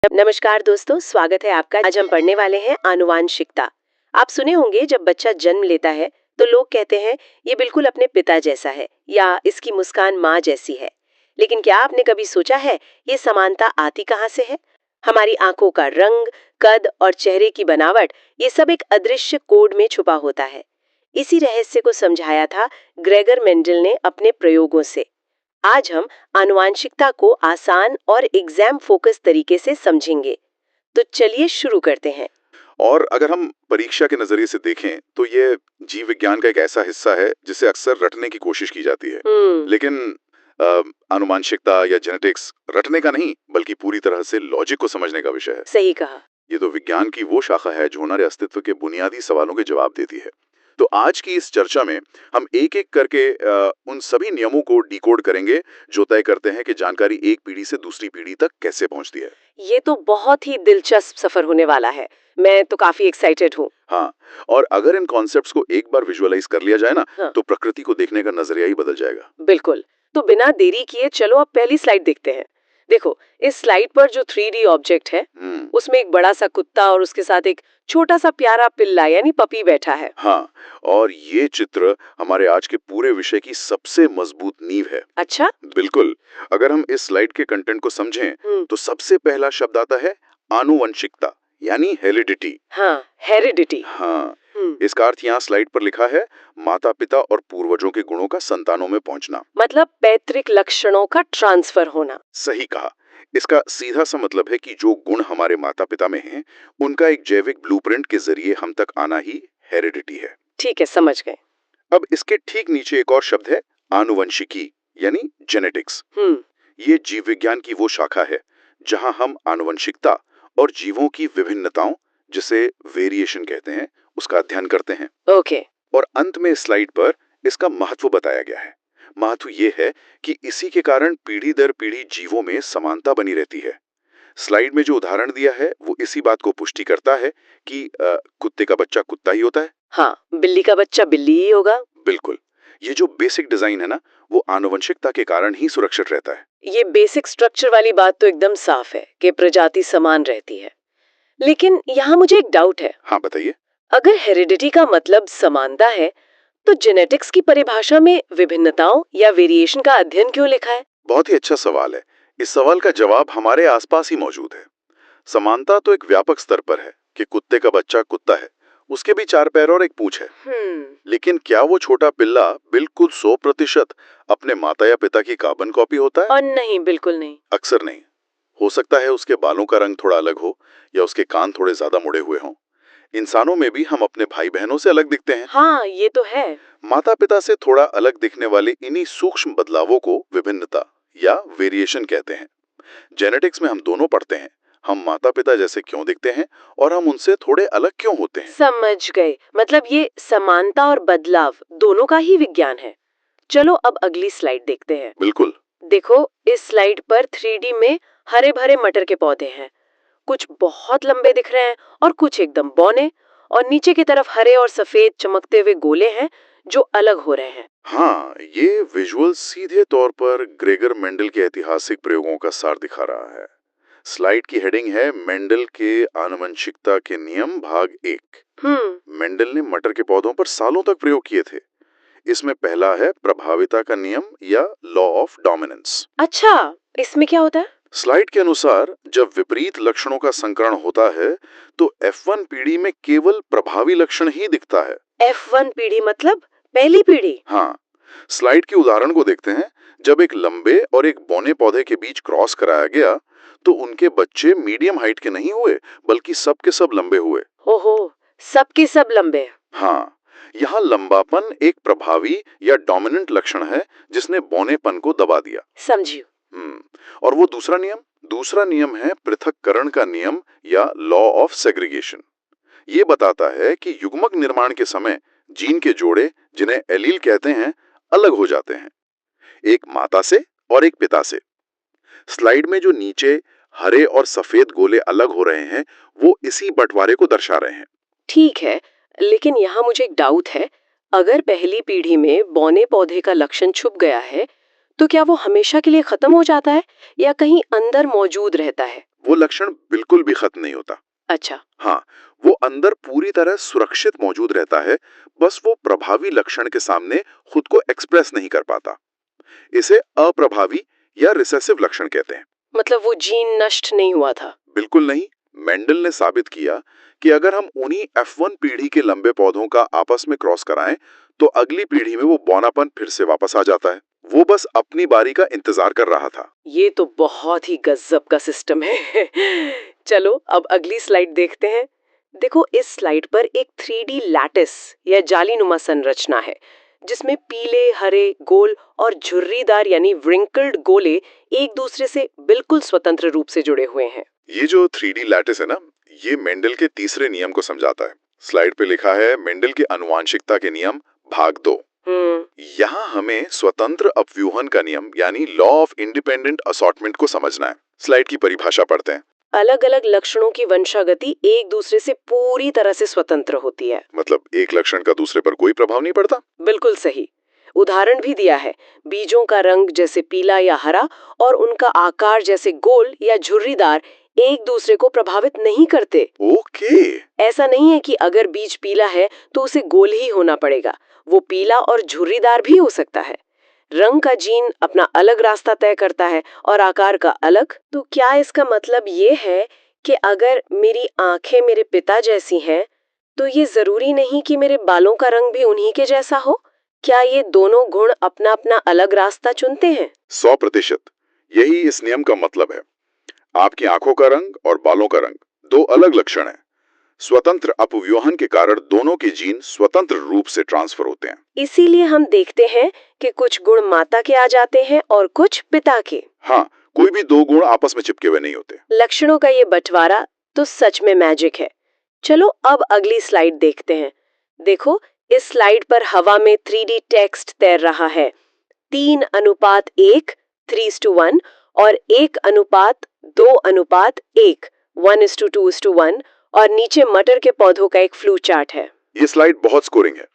नमस्कार दोस्तों, स्वागत है आपका। आज हम पढ़ने वाले हैं आनुवांशिकता। आप सुने होंगे जब बच्चा जन्म लेता है तो लोग कहते हैं ये बिल्कुल अपने पिता जैसा है या इसकी मुस्कान माँ जैसी है। लेकिन क्या आपने कभी सोचा है ये समानता आती कहाँ से है? हमारी आंखों का रंग, कद और चेहरे की बनावट, ये सब एक अदृश्य कोड में छुपा होता है। इसी रहस्य को समझाया था ग्रेगर मेंडल ने अपने प्रयोगों से। आज हम आनुवांशिकता को आसान और एग्जाम फोकस तरीके से समझेंगे। तो चलिए शुरू करते हैं। और अगर हम परीक्षा के नजरिए से देखें तो ये जीव विज्ञान का एक ऐसा हिस्सा है जिसे अक्सर रटने की कोशिश की जाती है। लेकिन आनुवांशिकता या जेनेटिक्स रटने का नहीं बल्कि पूरी तरह से लॉजिक को समझने का विषय है। सही कहा। ये तो विज्ञान की वो शाखा है जो हमारे अस्तित्व के बुनियादी सवालों के जवाब देती है। तो आज की इस चर्चा में हम एक एक करके उन सभी नियमों को डिकोड करेंगे जो तय करते हैं कि जानकारी एक पीढ़ी से दूसरी पीढ़ी तक कैसे पहुंचती है। ये तो बहुत ही दिलचस्प सफर होने वाला है। मैं तो काफी एक्साइटेड हूँ। हाँ, और अगर इन कॉन्सेप्ट्स को एक बार विजुअलाइज कर लिया जाए ना, हाँ। तो प्रकृति को देखने का नजरिया ही बदल जाएगा। बिल्कुल। तो बिना देरी किए चलो अब पहली स्लाइड देखते हैं। देखो, इस स्लाइड पर जो 3D ऑब्जेक्ट है उसमें एक बड़ा सा कुत्ता और उसके साथ एक छोटा सा प्यारा पिल्ला यानी पपी बैठा है। हाँ, और ये चित्र हमारे आज के पूरे विषय की सबसे मजबूत नींव है। अच्छा? बिल्कुल। अगर हम इस स्लाइड के कंटेंट को समझें तो सबसे पहला शब्द आता है आनुवंशिकता यानी हेरिडिटी। हाँ, हेरिडिटी। हाँ, इसका अर्थ यहाँ स्लाइड पर लिखा है, माता पिता और पूर्वजों के गुणों का संतानों में पहुंचना। मतलब पैतृक लक्षणों का ट्रांसफर होना। सही कहा। इसका सीधा सा मतलब है कि जो गुण हमारे माता पिता में हैं, उनका एक जैविक ब्लूप्रिंट के जरिए हम तक आना ही हेरिडिटी है। ठीक है, समझ गए। अब इसके ठीक नीचे एक और शब्द है आनुवंशिकी यानी जेनेटिक्स। ये जीव विज्ञान की वो शाखा है जहां हम आनुवंशिकता और जीवों की विभिन्नताओं, जिसे वेरिएशन कहते हैं, उसका अध्ययन करते हैं। ओके। और अंत में इस स्लाइड पर इसका महत्व बताया गया है। महत्व ये है कि इसी के कारण पीढ़ी दर पीढ़ी जीवों में समानता बनी रहती है। स्लाइड में जो उदाहरण दिया है वो इसी बात को पुष्टि करता है कि कुत्ते का बच्चा कुत्ता ही होता है। हाँ, बिल्ली का बच्चा बिल्ली ही होगा। बिल्कुल। ये जो बेसिक डिजाइन है ना, वो आनुवंशिकता के कारण ही सुरक्षित रहता है। ये बेसिक स्ट्रक्चर वाली बात तो एकदम साफ है कि प्रजाति समान रहती है। लेकिन यहाँ मुझे एक डाउट है। हाँ, बताइए। अगर हेरिडिटी का मतलब समानता है तो जेनेटिक्स की परिभाषा में विभिन्नताओं या वेरिएशन का अध्ययन क्यों लिखा है? बहुत ही अच्छा सवाल है। इस सवाल का जवाब हमारे आसपास ही मौजूद है। समानता तो एक व्यापक स्तर पर है कि कुत्ते का बच्चा कुत्ता है, उसके भी 4 पैर और एक पूंछ है। लेकिन क्या वो छोटा पिल्ला बिल्कुल 100% अपने माता या पिता की कार्बन कॉपी होता है? और नहीं, बिल्कुल नहीं। अक्सर नहीं। हो सकता है उसके बालों का रंग थोड़ा अलग हो या उसके कान थोड़े ज्यादा मुड़े हुए हों। इंसानों में भी हम अपने भाई बहनों से अलग दिखते हैं। हाँ, ये तो है। माता पिता से थोड़ा अलग दिखने वाले इन्हीं सूक्ष्म बदलावों को विभिन्नता या वेरिएशन कहते हैं। जेनेटिक्स में हम दोनों पढ़ते हैं, हम माता पिता जैसे क्यों दिखते हैं और हम उनसे थोड़े अलग क्यों होते हैं। समझ गए। मतलब ये समानता और बदलाव दोनों का ही विज्ञान है। चलो अब अगली स्लाइड देखते हैं। बिल्कुल। देखो, इस स्लाइड पर 3D में हरे भरे मटर के पौधे हैं। कुछ बहुत लंबे दिख रहे हैं और कुछ एकदम बौने, और नीचे की तरफ हरे और सफेद चमकते हुए गोले हैं जो अलग हो रहे हैं। हाँ, ये विजुअल सीधे तौर पर ग्रेगर मेंडल के ऐतिहासिक प्रयोगों का सार दिखा रहा है। स्लाइड की हेडिंग है मेंडल के आनुवंशिकता के नियम भाग 1। मेंडल ने मटर के पौधों पर सालों तक प्रयोग किए थे। इसमें पहला है प्रभाविता का नियम या लॉ ऑफ डोमिनेंस। अच्छा, इसमें क्या होता है? स्लाइड के अनुसार जब विपरीत लक्षणों का संकरण होता है तो F1 पीढ़ी में केवल प्रभावी लक्षण ही दिखता है। F1 पीढ़ी मतलब पहली पीढ़ी? हाँ, स्लाइड के उदाहरण को देखते हैं। जब एक लंबे और एक बौने पौधे के बीच क्रॉस कराया गया तो उनके बच्चे मीडियम हाइट के नहीं हुए बल्कि सब के सब लंबे हुए। ओहो, सब के सब लंबे। हाँ, यहाँ लंबापन एक प्रभावी या डोमिनेंट लक्षण है जिसने बौनेपन को दबा दिया। समझियो। और वो दूसरा नियम है पृथक्करण का नियम या लॉ ऑफ सेग्रीगेशन। ये बताता है कि युग्मक निर्माण के समय जीन के जोड़े, जिन्हें एलील कहते हैं, अलग हो जाते हैं, एक माता से और एक पिता से। स्लाइड में जो नीचे हरे और सफेद गोले अलग हो रहे हैं वो इसी बंटवारे को दर्शा रहे हैं। ठीक है, लेकिन यहाँ मुझे एक डाउट है। अगर पहली पीढ़ी में बौने पौधे का लक्षण छुप गया है तो क्या वो हमेशा के लिए खत्म हो जाता है या कहीं अंदर मौजूद रहता है? वो लक्षण बिल्कुल भी खत्म नहीं होता। अच्छा। हाँ, वो अंदर पूरी तरह सुरक्षित मौजूद रहता है, बस वो प्रभावी लक्षण के सामने खुद को एक्सप्रेस नहीं कर पाता। इसे अप्रभावी या रिसेसिव लक्षण कहते हैं। मतलब वो जीन नष्ट नहीं हुआ था? बिल्कुल नहीं। मेंडल ने साबित किया कि अगर हम उन्हीं F1 पीढ़ी के लंबे पौधों का आपस में क्रॉस कराएं, तो अगली पीढ़ी में वो बौनापन फिर से वापस आ जाता है। वो बस अपनी बारी का इंतजार कर रहा था। ये तो बहुत ही गजब का सिस्टम है। चलो अब अगली स्लाइड देखते हैं। देखो, इस स्लाइड पर एक 3D लैटिस या जालीनुमा संरचना है, जिसमें पीले, हरे, गोल और झुर्रीदार यानी व्रिंकल्ड गोले एक दूसरे से बिल्कुल स्वतंत्र रूप से जुड़े हुए हैं। ये जो 3D लैटिस है ना, ये मेंडल के तीसरे नियम को समझाता है। स्लाइड पे लिखा है मेंडल के आनुवांशिकता के नियम भाग 2। यहाँ हमें स्वतंत्र अपव्यूहन का नियम यानी लॉ ऑफ इंडिपेंडेंट असॉर्टमेंट को समझना है। स्लाइड की परिभाषा पढ़ते हैं। अलग अलग लक्षणों की वंशागति एक दूसरे से पूरी तरह से स्वतंत्र होती है। मतलब एक लक्षण का दूसरे पर कोई प्रभाव नहीं पड़ता? बिल्कुल सही। उदाहरण भी दिया है, बीजों का रंग जैसे पीला या हरा और उनका आकार जैसे गोल या झुर्रीदार एक दूसरे को प्रभावित नहीं करते। ओके। ऐसा नहीं है कि अगर बीज पीला है तो उसे गोल ही होना पड़ेगा, वो पीला और झुर्रीदार भी हो सकता है। रंग का जीन अपना अलग रास्ता तय करता है और आकार का अलग। तो क्या इसका मतलब ये है कि अगर मेरी आंखें मेरे पिता जैसी हैं, तो ये जरूरी नहीं कि मेरे बालों का रंग भी उन्हीं के जैसा हो? क्या ये दोनों गुण अपना अपना अलग रास्ता चुनते हैं? 100%। यही इस नियम का मतलब है। आपकी आंखों का रंग और बालों का रंग दो अलग लक्षण हैं। स्वतंत्र अपव्यूहन के कारण दोनों के जीन स्वतंत्र रूप से ट्रांसफर होते हैं। इसीलिए हम देखते हैं कि कुछ गुण माता के आ जाते हैं और कुछ पिता के। हाँ, कोई भी दो गुण आपस में चिपके हुए नहीं होते। लक्षणों का ये बंटवारा तो सच में मैजिक है। चलो अब अगली स्लाइड देखते हैं। देखो, इस स्लाइड पर हवा में 3D टेक्स्ट तैर रहा है। 3:1, 3:1 और 1:2:1, 1:2:1 और नीचे मटर के पौधों का एक फ्लू चार्ट है। ये स्लाइड बहुत स्कोरिंग है।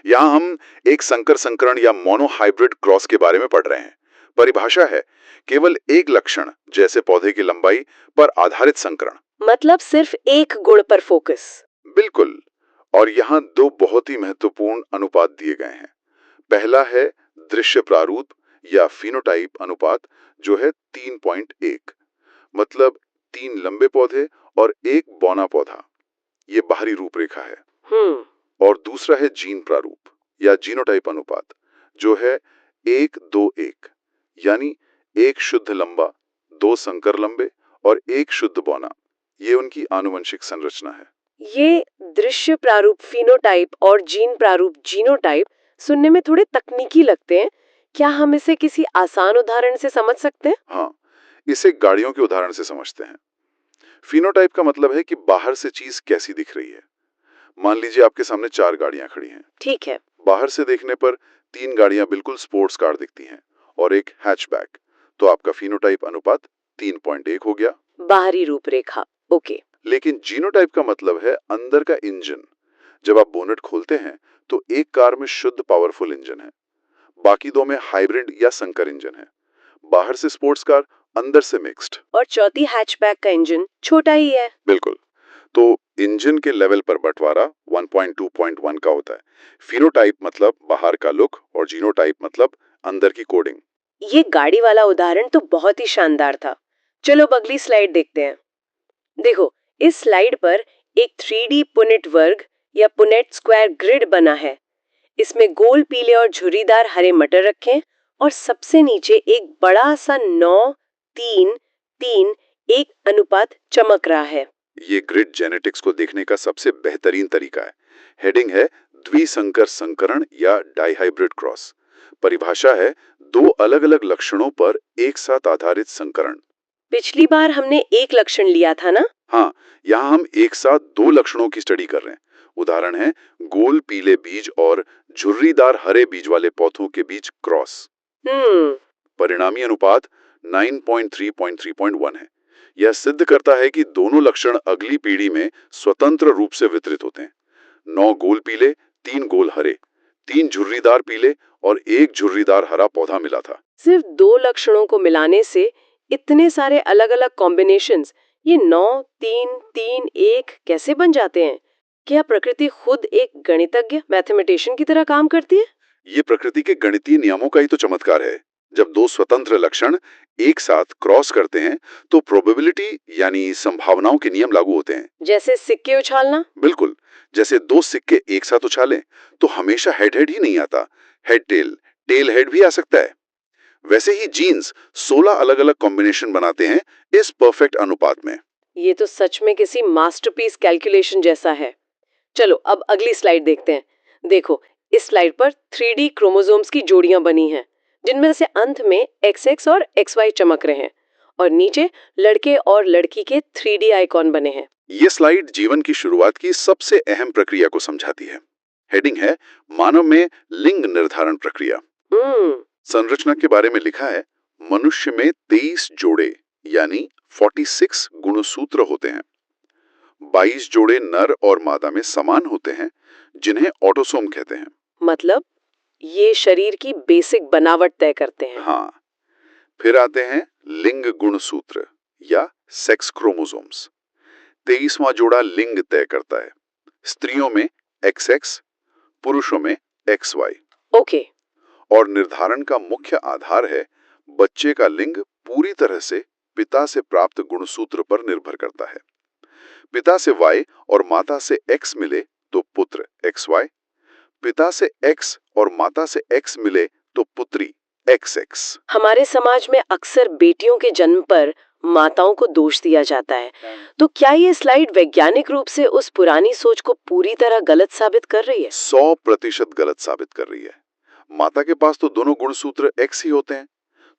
यहाँ हम एक संकर संकरण या मोनोहाइब्रिड क्रॉस के बारे में पढ़ रहे हैं। परिभाषा है केवल एक लक्षण जैसे पौधे की लंबाई पर आधारित संकरण। मतलब सिर्फ एक गुण पर फोकस। बिल्कुल। और यहाँ दो बहुत ही महत्वपूर्ण अनुपात दिए गए हैं। पहला है दृश्य प्रारूप या फिनोटाइप अनुपात, जो है 3.1। मतलब 3 लंबे पौधे और एक बौना पौधा। ये बाहरी रूपरेखा है। और दूसरा है जीन प्रारूप या जीनोटाइप अनुपात, जो है 1:2:1। यानी एक शुद्ध लंबा, दो संकर लंबे और एक शुद्ध बौना। ये उनकी आनुवंशिक संरचना है। ये दृश्य प्रारूप फिनोटाइप और जीन प्रारूप जीनोटाइप सुनने में थोड़े तकनीकी लगते हैं। क्या हम इसे किसी आसान उदाहरण से समझ सकते हैं? हाँ, इसे गाड़ियों के उदाहरण से समझते हैं। फिनोटाइप का मतलब है कि बाहर से चीज कैसी दिख रही है। मान लीजिए आपके सामने 4 गाड़ियां खड़ी हैं। ठीक है। बाहर से देखने पर 3 गाड़ियां बिल्कुल स्पोर्ट्स कार दिखती हैं और एक हैचबैक। तो आपका फिनोटाइप अनुपात 3.1 हो गया। बाहरी रूपरेखा, ओके। लेकिन जीनोटाइप का मतलब है अंदर का इंजन। जब आप बोनेट खोलते हैं तो एक कार में शुद्ध पावरफुल इंजन है, बाकी दो में हाइब्रिड या संकर इंजन है। बाहर से स्पोर्ट्स कार, अंदर से मिक्स्ड। और चौथी हैचबैक का इंजन छोटा ही है। बिल्कुल। तो इंजन के लेवल पर बंटवारा 1.2.1 का होता है। फिनोटाइप मतलब बाहर का लुक और जीनोटाइप मतलब अंदर की कोडिंग। ये गाड़ी वाला उदाहरण तो बहुत ही शानदार था। चलो अब अगली स्लाइड देखते हैं। देखो, इस स्लाइड पर एक 3D पुनेट वर्ग या पुनेट स्क्वायर ग्रिड बना है। इसमें गोल पीले और झुर्रीदार हरे मटर रखें और सबसे नीचे एक बड़ा सा 9:3:3:1 अनुपात चमक रहा है। ये ग्रिड जेनेटिक्स को देखने का सबसे बेहतरीन तरीका है। हेडिंग है द्विसंकर संकरण या डाइहाइब्रिड क्रॉस। परिभाषा है दो अलग अलग लक्षणों पर एक साथ आधारित संकरण। पिछली बार हमने एक लक्षण लिया था ना? हाँ, यहाँ हम एक साथ दो लक्षणों की स्टडी कर रहे हैं। उदाहरण है गोल पीले बीज और झुर्रीदार हरे बीज वाले पौधों के बीच क्रॉस। परिणामी अनुपात 9.3.3.1 है। यह सिद्ध करता है कि दोनों लक्षण अगली पीढ़ी में स्वतंत्र रूप से वितरित होते हैं। 9 गोल पीले, 3 गोल हरे, 3 झुर्रीदार पीले और 1 झुर्रीदार हरा पौधा मिला था। सिर्फ 2 लक्षणों को मिलाने से इतने सारे अलग अलग कॉम्बिनेशंस ये 9, 3, 3, 1 कैसे बन जाते हैं? क्या प्रकृति खुद एक गणितज्ञ मैथमेटिशियन की तरह काम करती है? ये प्रकृति के गणितीय नियमों का ही तो चमत्कार है। जब दो स्वतंत्र लक्षण एक साथ क्रॉस करते हैं तो प्रोबेबिलिटी यानी संभावनाओं के नियम लागू होते हैं। जैसे सिक्के उछालना? बिल्कुल, जैसे दो सिक्के एक साथ उछालें तो हमेशा हेड हेड ही नहीं आता, हेड टेल, टेल हेड भी आ सकता है। वैसे ही जीन्स 16 अलग-अलग कॉम्बिनेशन बनाते हैं इस परफेक्ट अनुपात में। ये तो सच में किसी मास्टरपीस कैलकुलेशन जैसा है। चलो अब अगली स्लाइड देखते हैं। देखो, इस स्लाइड पर 3D क्रोमोसोम्स की जोड़ियां बनी हैं, जिनमें से अंत में XX और XY चमक रहे हैं और नीचे लड़के और लड़की के 3D आइकॉन बने हैं। ये स्लाइड जीवन की शुरुआत की सबसे अहम प्रक्रिया को समझाती है। हेडिंग है मानव में लिंग निर्धारण प्रक्रिया। संरचना के बारे में लिखा है मनुष्य में 23 जोड़े यानी 46 गुणसूत्र होते हैं। 22 जोड़े नर और मादा में समान होते हैं जिन्हें ऑटोसोम कहते हैं। मतलब ये शरीर की बेसिक बनावट तय करते हैं। हाँ, फिर आते हैं लिंग गुणसूत्र या सेक्स क्रोमोसोम्स। 23वां जोड़ा लिंग तय करता है। स्त्रियों में XX, पुरुषों में XY। ओके। और निर्धारण का मुख्य आधार है बच्चे का लिंग पूरी तरह से पिता से प्राप्त गुणसूत्र पर निर्भर करता है। पिता से Y और माता से X मिले तो पुत्र XY, पिता से X और माता से X मिले तो पुत्री XX। हमारे समाज में अक्सर बेटियों के जन्म पर माताओं को दोष दिया जाता है। तो क्या ये स्लाइड वैज्ञानिक रूप से उस पुरानी सोच को पूरी तरह गलत साबित कर रही है? 100% गलत साबित कर रही है। माता के पास तो दोनों गुणसूत्र X ही होते हैं,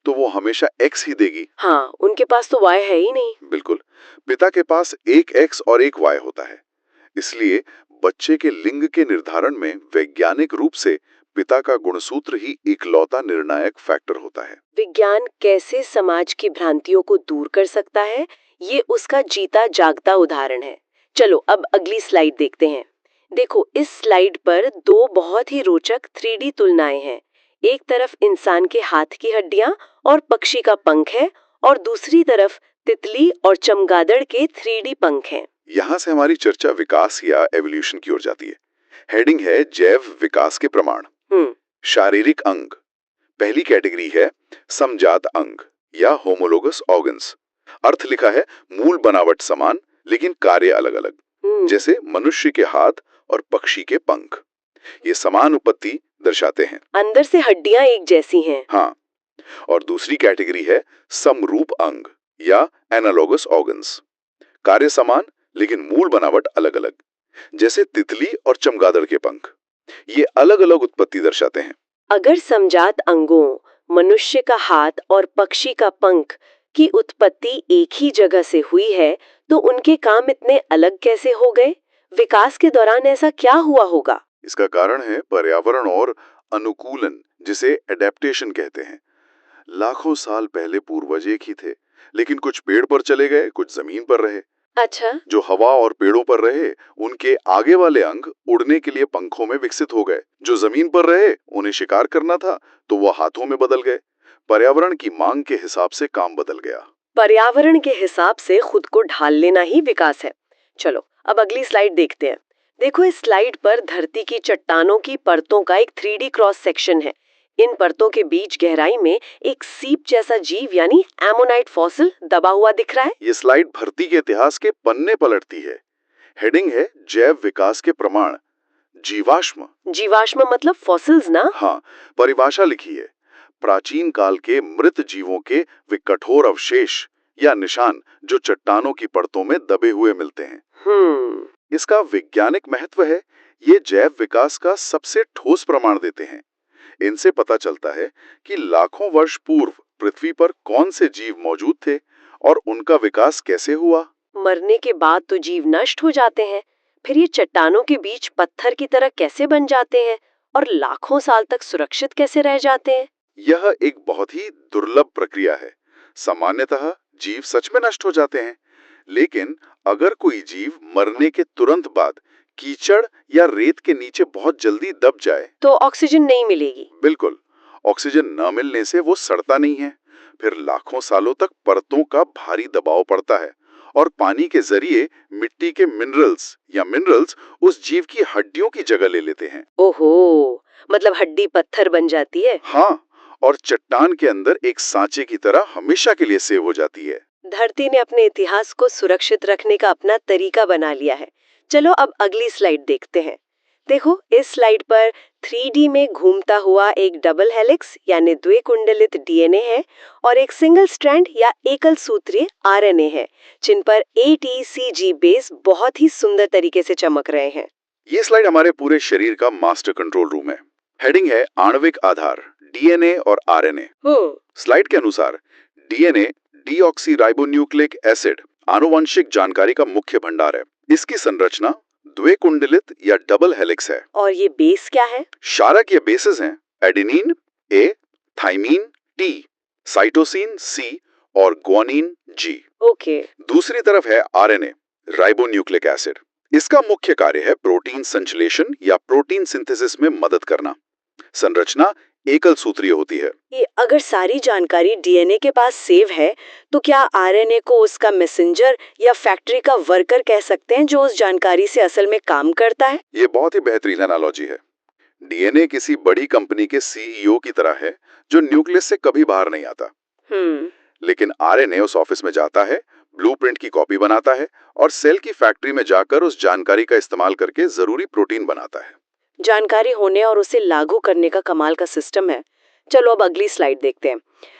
तो वो हमेशा X ही देगी। हाँ, उनके पास तो Y है ही नहीं। बिल्कुल, पिता के पास एक X और एक Y होता है। इसलिए बच्चे के लिंग के निर्धारण में वैज्ञानिक रूप से पिता का गुणसूत्र ही इकलौता निर्णायक फैक्टर होता है। विज्ञान कैसे समाज की भ्रांतियों को दूर कर सकता है, ये उसका जीता जागता उदाहरण है। चलो अब अगली स्लाइड देखते हैं। देखो, इस स्लाइड पर दो बहुत ही रोचक 3D तुलनाएं हैं। एक तरफ इंसान के हाथ की हड्डियां और पक्षी का पंख है और दूसरी तरफ तितली और चमगादड़ के 3D पंख हैं। यहाँ से हमारी चर्चा विकास या एवोल्यूशन की ओर जाती है। हेडिंग है जैव विकास के प्रमाण। शारीरिक अंग। पहली कैटेगरी है समजात अंग या होमोलोगस ऑर्गन्स। अर्थ लिखा है मूल बनावट समान लेकिन कार्य अलग अलग। जैसे मनुष्य के हाथ और पक्षी के पंख, ये समान उत्पत्ति दर्शाते हैं। अंदर से हड्डियां एक जैसी हैं। हाँ, और दूसरी कैटेगरी है समरूप अंग या एनालॉगस ऑर्गन्स। कार्य समान लेकिन मूल बनावट अलग अलग, जैसे तितली और चमगादड़ के पंख। ये अलग अलग उत्पत्ति दर्शाते हैं। अगर समजात अंगों, मनुष्य का हाथ और पक्षी का पंख की उत्पत्ति एक ही जगह से हुई है, तो उनके काम इतने अलग कैसे हो गए? विकास के दौरान ऐसा क्या हुआ होगा? इसका कारण है पर्यावरण और अनुकूलन, जिसे एडेप्टेशन कहते हैं। लाखों साल पहले पूर्वज एक ही थे, लेकिन कुछ पेड़ पर चले गए, कुछ जमीन पर रहे। अच्छा। जो हवा और पेड़ों पर रहे, उनके आगे वाले अंग उड़ने के लिए पंखों में विकसित हो गए। जो जमीन पर रहे, उन्हें शिकार करना था, तो वो हाथों में बदल गए। पर्यावरण की मांग के हिसाब से काम बदल गया। पर्यावरण के हिसाब से खुद को ढाल लेना ही विकास है। चलो अब अगली स्लाइड देखते हैं। देखो, इस स्लाइड पर धरती की चट्टानों की परतों का एक 3D क्रॉस सेक्शन है। इन परतों के बीच गहराई में एक सीप जैसा जीव यानी एमोनाइट फॉसिल दबा हुआ दिख रहा है। ये स्लाइड धरती के इतिहास के पन्ने पलटती है। हेडिंग है जैव विकास के प्रमाण। जीवाश्म। जीवाश्म मतलब फॉसिल्स ना? हाँ, परिभाषा लिखी है प्राचीन काल के मृत जीवों के वे कठोर अवशेष या निशान जो चट्टानों की परतों में दबे हुए मिलते हैं। इसका वैज्ञानिक महत्व है, ये जैव विकास का सबसे ठोस प्रमाण देते हैं। इनसे पता चलता है कि लाखों वर्ष पूर्व पृथ्वी पर कौन से जीव मौजूद थे और उनका विकास कैसे हुआ। मरने के बाद तो जीव नष्ट हो जाते हैं, फिर ये चट्टानों के बीच पत्थर की तरह कैसे बन जाते हैं और लाखों साल तक सुरक्षित कैसे रह जाते हैं? यह एक बहुत ही दुर्लभ प्रक्रिया है। सामान्यतः जीव सच में नष्ट हो जाते हैं, लेकिन अगर कोई जीव मरने के तुरंत बाद कीचड़ या रेत के नीचे बहुत जल्दी दब जाए तो ऑक्सीजन नहीं मिलेगी। बिल्कुल, ऑक्सीजन न मिलने से वो सड़ता नहीं है। फिर लाखों सालों तक परतों का भारी दबाव पड़ता है और पानी के जरिए मिट्टी के मिनरल्स उस जीव की हड्डियों की जगह ले लेते हैं। ओहो, मतलब हड्डी पत्थर बन जाती है। हाँ, और चट्टान के अंदर एक सांचे की तरह हमेशा के लिए सेव हो जाती है। धरती ने अपने इतिहास को सुरक्षित रखने का अपना तरीका बना लिया है। चलो अब अगली स्लाइड देखते हैं। देखो, इस स्लाइड पर 3D में घूमता हुआ एक डबल हेलिक्स यानी द्विकुंडलित डीएनए है और एक सिंगल स्ट्रैंड या एकल सूत्रीय आरएनए है, जिन पर ATCG बेस बहुत ही सुंदर तरीके से चमक रहे हैं। ये स्लाइड हमारे पूरे शरीर का मास्टर कंट्रोल रूम है। हेडिंग है आणविक आधार, डीएनए और आरएनए। स्लाइड के अनुसार डीएनए डीऑक्सीराइबोन्यूक्लिक एसिड आनुवंशिक जानकारी का मुख्य भंडार है। इसकी संरचना द्विकुंडलित या डबल हेलिक्स है। और ये बेस क्या है? क्षारक ये बेसेस हैं adenine A, thymine T, cytosine C और ग्वानिन जी। ओके। दूसरी तरफ है आरएनए, राइबोन्यूक्लिक एसिड। इसका मुख्य कार्य है प्रोटीन संश्लेषण या प्रोटीन सिंथेसिस में मदद करना। संरचना एकल सूत्रीय होती है। ये अगर सारी जानकारी डीएनए के पास सेव है, तो क्या आरएनए को उसका मैसेंजर या फैक्ट्री का वर्कर कह सकते हैं जो उस जानकारी से असल में काम करता है? ये बहुत ही बेहतरीन एनालॉजी है। डीएनए किसी बड़ी कंपनी के सीईओ की तरह है जो न्यूक्लियस से कभी बाहर नहीं आता। लेकिन आरएनए उस ऑफिस में जाता है, ब्लूप्रिंट की कॉपी बनाता है और सेल की फैक्ट्री में जाकर उस जानकारी का इस्तेमाल करके जरूरी प्रोटीन बनाता है। जानकारी होने और उसे लागू करने का कमाल का सिस्टम है। चलो अब अगली स्लाइड देखते हैं।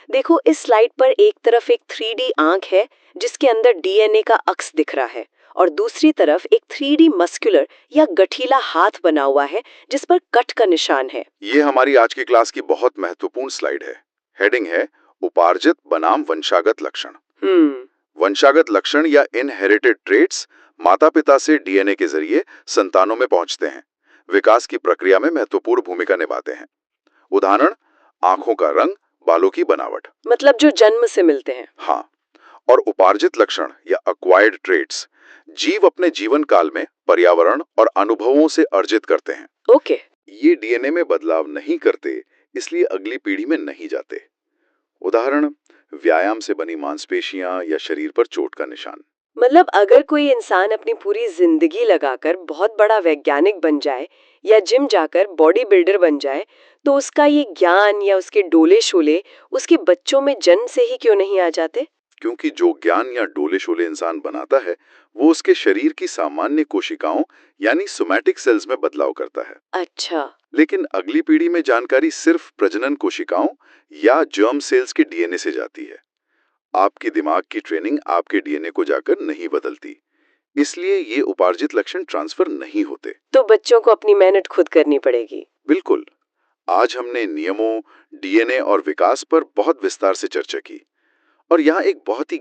देखो, इस स्लाइड पर एक तरफ एक 3D आंख है जिसके अंदर डीएनए का अक्ष दिख रहा है और दूसरी तरफ एक 3D मस्कुलर या गठीला हाथ बना हुआ है जिस पर कट का निशान है। ये हमारी आज की क्लास की बहुत महत्वपूर्ण स्लाइड है। हेडिंग है उपार्जित बनाम वंशागत लक्षण। वंशागत लक्षण या इनहेरिटेड ट्रेट्स माता पिता से डीएनए के जरिए संतानों में पहुंचते हैं, विकास की प्रक्रिया में महत्वपूर्ण भूमिका निभाते हैं। उदाहरण, आंखों का रंग, बालों की बनावट। मतलब जो जन्म से मिलते हैं। हाँ, और उपार्जित लक्षण या अक्वायर्ड ट्रेट्स जीव अपने जीवन काल में पर्यावरण और अनुभवों से अर्जित करते हैं। ओके। ये डीएनए में बदलाव नहीं करते, इसलिए अगली पीढ़ी में नहीं जाते। उदाहरण, व्यायाम से बनी मांसपेशियां या शरीर पर चोट का निशान। मतलब अगर कोई इंसान अपनी पूरी जिंदगी लगाकर बहुत बड़ा वैज्ञानिक बन जाए या जिम जाकर बॉडी बिल्डर बन जाए, तो उसका ये ज्ञान या उसके डोले शोले उसके बच्चों में जन्म से ही क्यों नहीं आ जाते? क्योंकि जो ज्ञान या डोले शोले इंसान बनाता है वो उसके शरीर की सामान्य कोशिकाओं यानी सोमैटिक सेल्स में बदलाव करता है। अच्छा। लेकिन अगली पीढ़ी में जानकारी सिर्फ प्रजनन कोशिकाओं या जर्म सेल्स के डीएनए से जाती है। आपके दिमाग की ट्रेनिंग आपके डीएनए को जाकर नहीं बदलती, इसलिए ये उपार्जित लक्षण ट्रांसफर नहीं होते। तो बच्चों को अपनी मेहनत खुद करनी पड़ेगी। बिल्कुल। आज हमने नियमों, डीएनए और विकास पर बहुत विस्तार से चर्चा की और यहाँ एक बहुत ही